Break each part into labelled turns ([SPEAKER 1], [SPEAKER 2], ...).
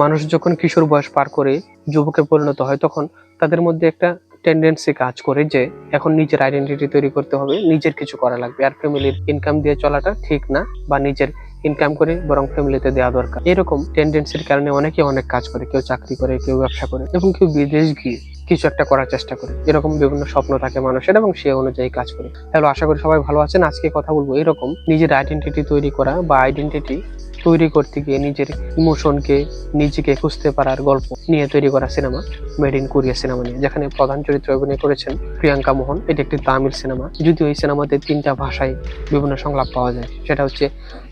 [SPEAKER 1] মানুষ যখন কিশোর বয়স পার করে যুবকে পরিণত হয় তখন তাদের মধ্যে একটা টেন্ডেন্সি কাজ করে যে এখন নিজের আইডেন্টিটি তৈরি করতে হবে, নিজের কিছু করা লাগবে, আর ফ্যামিলির ইনকাম দিয়ে চলাটা ঠিক না, বা নিজের ইনকাম করে বরং ফ্যামিলিতে দেওয়া দরকার। এরকম টেন্ডেন্সির কারণে অনেকে অনেক কাজ করে, কেউ চাকরি করে, কেউ ব্যবসা করে, এবং কেউ বিদেশ গিয়ে কিছু একটা করার চেষ্টা করে। এরকম বিভিন্ন স্বপ্ন থাকে মানুষের এবং সে অনুযায়ী কাজ করে। হ্যালো, আশা করি সবাই ভালো আছেন। আজকে কথা বলবো এরকম নিজের আইডেন্টিটি তৈরি করা বা আইডেন্টিটি তৈরি করতে গিয়ে নিজের ইমোশনকে, নিজেকে খুঁজতে পারার গল্প নিয়ে তৈরি করা cinema made in Korea cinema নিয়ে, যেখানে প্রধান চরিত্রে অভিনয় করেছেন প্রিয়াঙ্কা মোহন। এটি একটি তামিল সিনেমা, যদিও এই সিনেমাতে 3টা ভাষায় বিভিন্ন সংলাপ পাওয়া যায়, সেটা হচ্ছে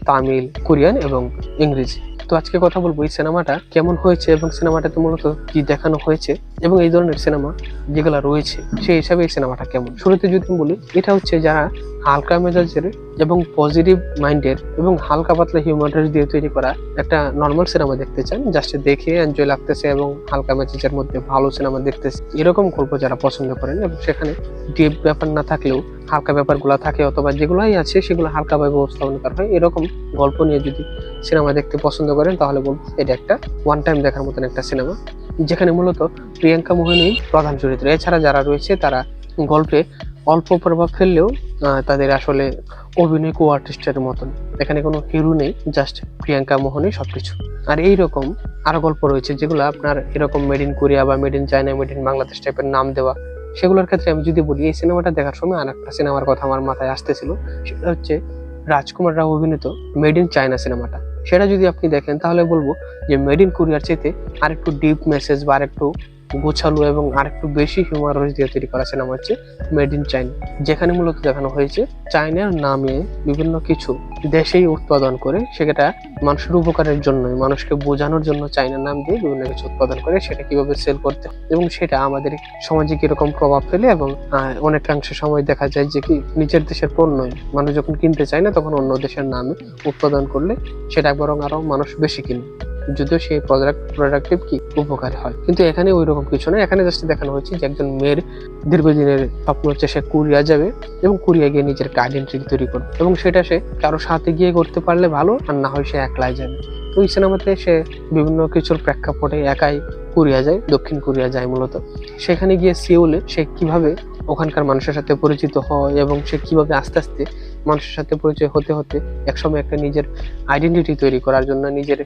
[SPEAKER 1] তামিল, কোরিয়ান এবং ইংরেজি। তো আজকে কথা বলবো এই সিনেমাটা কেমন হয়েছে এবং সিনেমাটাতে মূলত কি দেখানো হয়েছে এবং এই ধরনের সিনেমা যেগুলো রয়েছে সেই হিসাবে এই সিনেমাটা কেমন। শুরুতে যদি বলি, এটা হচ্ছে যারা হালকা মেজাজের এবং পজিটিভ মাইন্ডের এবং হালকা পাতলা হিউমার দিয়ে তৈরি করা একটা নর্মাল সিনেমা দেখতে চান, জাস্ট দেখে এনজয় লাগতেছে এবং হালকা মেজাজের মধ্যে ভালো সিনেমা দেখতেছে, এরকম গল্প যারা পছন্দ করেন এবং সেখানে ডিপ ব্যাপার না থাকলেও হালকা ব্যাপারগুলো থাকে, অথবা যেগুলাই আছে সেগুলো হালকাভাবে উপস্থাপন করা হয়, এরকম গল্প নিয়ে যদি সিনেমা দেখতে পছন্দ করেন তাহলে বলবো এটা একটা ওয়ান টাইম দেখার মতন একটা সিনেমা, যেখানে মূলত প্রিয়াঙ্কা মোহনই প্রধান চরিত্র। এছাড়া যারা রয়েছে তারা গল্পে অল্প প্রভাব ফেললেও তাদের আসলে অভিনয় কো আর্টিস্টের মতন। এখানে কোনো হিরো নেই, জাস্ট প্রিয়াঙ্কা মোহনই সবকিছু। আর এইরকম আরো গল্প রয়েছে যেগুলো আপনার এরকম মেড ইন কোরিয়া বা made in China, made in Bangladesh টাইপের নাম দেওয়া, সেগুলোর ক্ষেত্রে আমি যদি বলি, এই সিনেমাটা দেখার সময় আর একটা সিনেমার কথা আমার মাথায় আসতেছিল, সেটা হচ্ছে রাজকুমার রাও অভিনীত মেড ইন চায়না সিনেমাটা। সেটা যদি আপনি দেখেন তাহলে বলবো যে মেড ইন কোরিয়ার চাইতে আরেকটু ডিপ মেসেজ বা আরেকটু গোছালো এবং আরেকটু বেশি হিউমারাস দিয়ে তৈরি করা সিনেমা হচ্ছে মেড ইন চায়না, যেখানে মূলত দেখানো হয়েছে চায়নার নামে বিভিন্ন কিছু দেশেই উৎপাদন করে, সেটা মানুষের উপকারের জন্যই, মানুষকে বোঝানোর জন্য চায়নার নাম দিয়ে বিভিন্ন কিছু উৎপাদন করে, সেটা কিভাবে সেল করতে এবং সেটা আমাদের সমাজে কিরকম প্রভাব ফেলে। এবং অনেকাংশ সময় দেখা যায় যে কি নিজের দেশের পণ্যই মানুষ যখন কিনতে চায় না, তখন অন্য দেশের নামে উৎপাদন করলে সেটা বরং আরো মানুষ বেশি কিনে, যদিও সেই প্রোডাক্টিভ কি উপকার হয়। কিন্তু এখানে ওই রকম কিছু না, এখানে জাস্ট দেখানো হচ্ছে যে একজন মেয়ের দীর্ঘদিনের স্বপ্ন হচ্ছে সে কোরিয়া যাবে এবং কোরিয়া গিয়ে নিজের একটা আইডেন্টিটি তৈরি করবে, এবং সেটা সে কারো সাথে গিয়ে করতে পারলে ভালো, আর না হয় সে একলাই যাবে। তো এই সিনেমাতে সে বিভিন্ন কিছুর প্রেক্ষাপটে একাই কোরিয়া যায়, দক্ষিণ কোরিয়া যায় মূলত। সেখানে গিয়ে সিউলে সে কিভাবে ওখানকার মানুষের সাথে পরিচিত হয় এবং সে কিভাবে আস্তে আস্তে মানুষের সাথে পরিচয় হতে হতে একসময় একটা নিজের আইডেন্টিটি তৈরি করার জন্য নিজের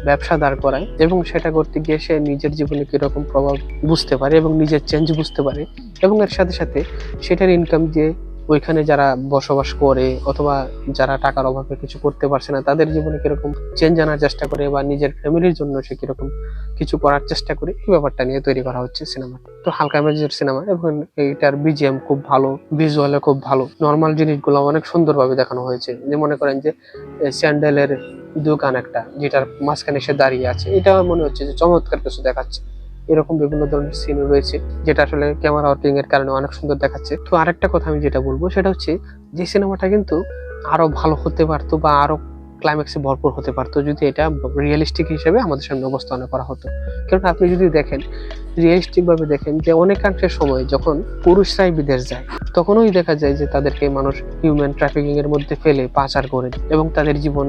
[SPEAKER 1] ব্যবসা দাঁড় করায়, এবং সেটা করতে গিয়ে সে নিজের জীবনে কিরকম প্রভাব বুঝতে পারে এবং নিজের চেঞ্জ বুঝতে পারে, এবং এর সাথে সাথে সেটার ইনকাম দিয়ে ওইখানে যারা বসবাস করে অথবা যারা টাকার অভাবে কিছু করতে পারছে না তাদের জীবনে কিরকম চেঞ্জ আনার চেষ্টা করে, বা নিজের ফ্যামিলির জন্য সে কিরকম কিছু করার চেষ্টা করে, এই ব্যাপারটা নিয়ে তৈরি করা হচ্ছে সিনেমা। তো হালকা মেজাজের সিনেমা এবং এইটার বিজিএম খুব ভালো, ভিজুয়ালে খুব ভালো, নর্মাল জিনিসগুলো অনেক সুন্দরভাবে দেখানো হয়েছে। যে মনে করেন যে স্যান্ডেলের দোকান একটা, যেটার মাঝখানে সে দাঁড়িয়ে আছে, এটা মনে হচ্ছে যে চমৎকার কিছু দেখাচ্ছে। এরকম বিভিন্ন ধরনের সিন রয়েছে যেটা আসলে ক্যামেরা ওয়ার্কিং এর কারণে অনেক সুন্দর দেখাচ্ছে। তো আরেকটা কথা আমি যেটা বলবো সেটা হচ্ছে যে সিনেমাটা কিন্তু আরো ভালো হতে পারতো বা আরো ক্লাইম্যাক্সে ভরপুর হতে পারতো যদি এটা রিয়েলিস্টিক হিসেবে আমাদের সামনে উপস্থাপনা করা হতো। কারণ আপনি যদি দেখেন, রিয়েলিস্টিক ভাবে দেখেন, যে অনেকাংশের সময় যখন পুরুষরাই বিদেশ যায় তখনই দেখা যায় যে তাদেরকে মানুষ হিউম্যান ট্রাফিকিং এর মধ্যে ফেলে পাচার করে এবং তাদের জীবন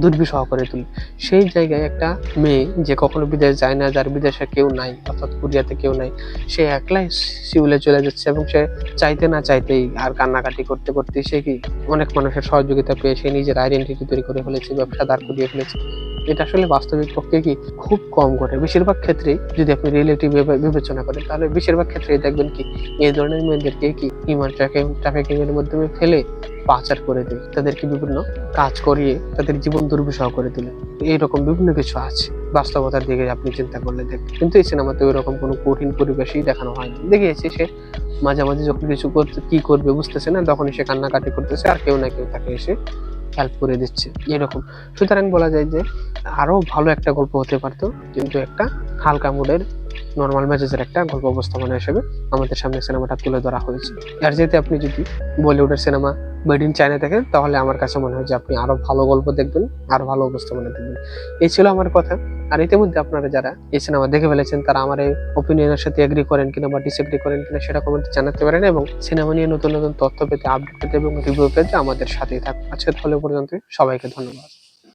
[SPEAKER 1] দুর্বিষহ করে তুলে। সেই জায়গায় একটা মেয়ে যে কখনো বিদেশ যায় না, যার বিদেশে কেউ নাই, অর্থাৎ কোরিয়াতে কেউ নাই, সে একলাই সিউলে চলে যাচ্ছে এবং সে চাইতে না চাইতেই আর কান্নাকাটি করতে করতে সে কি অনেক মানুষের সহযোগিতা পেয়ে সে নিজের আইডেন্টিটি তৈরি করে ফেলেছে, ব্যবসা দাঁড় করিয়ে ফেলেছে। এটা আসলে বাস্তবিক পক্ষে কি খুব কম ঘটে। বেশিরভাগ ক্ষেত্রে যদি আপনি রিলেটিভ বিবেচনা করেন তাহলে বেশিরভাগ ক্ষেত্রে দেখবেন কি এই ধরনের মেয়েদেরকে কি হিউম্যান ট্রাফিকিং এর মাধ্যমে ফেলে পাচার করে দেয়, তাদেরকে বিভিন্ন কাজ করিয়ে তাদের জীবন দুর্বিষহ করে দিলে। এইরকম বিভিন্ন কিছু আছে বাস্তবতার দিকে আপনি চিন্তা করলে দেখবেন। কিন্তু এই সিনেমাতে ওই রকম কোনো কঠিন পরিবেশই দেখানো হয় না। দেখিয়েছে সে মাঝে মাঝে যখন কিছু করতে কি করবে বুঝতেছে না, তখনই সে কান্নাকাটি করতেছে আর কেউ না কেউ তাকে এসে হেল্প করে দিচ্ছে এরকম। সুতরাং বলা যায় যে আরো ভালো একটা গল্প হতে পারতো, কিন্তু একটা হালকা মুডের নর্মাল মেজাজের একটা গল্প উপস্থাপনা হিসেবে আমাদের সামনে সিনেমাটা তুলে ধরা হয়েছে। আর যেতে আপনি যদি বলিউডের সিনেমা মেড ইন চায়না দেখেন তাহলে আমার কাছে মনে হয় যে আপনি আরো ভালো গল্প দেখবেন, আরো ভালো উপস্থাপনা দেখবেন। এই ছিল আমার কথা। আর ইতিমধ্যে আপনারা যারা এই সিনেমা দেখে ফেলেছেন তারা আমার এই ওপিনিয়নের সাথে এগ্রি করেন কিনা বা ডিসএগ্রি করেন কিনা সেটা কমেন্টে জানাতে পারেন, এবং সিনেমা নিয়ে নতুন নতুন তথ্য পেতে, আপডেট পেতে এবং রিভিউ পেতে আমাদের সাথেই থাকুন। আজকে তাহলে পর্যন্ত সবাইকে ধন্যবাদ।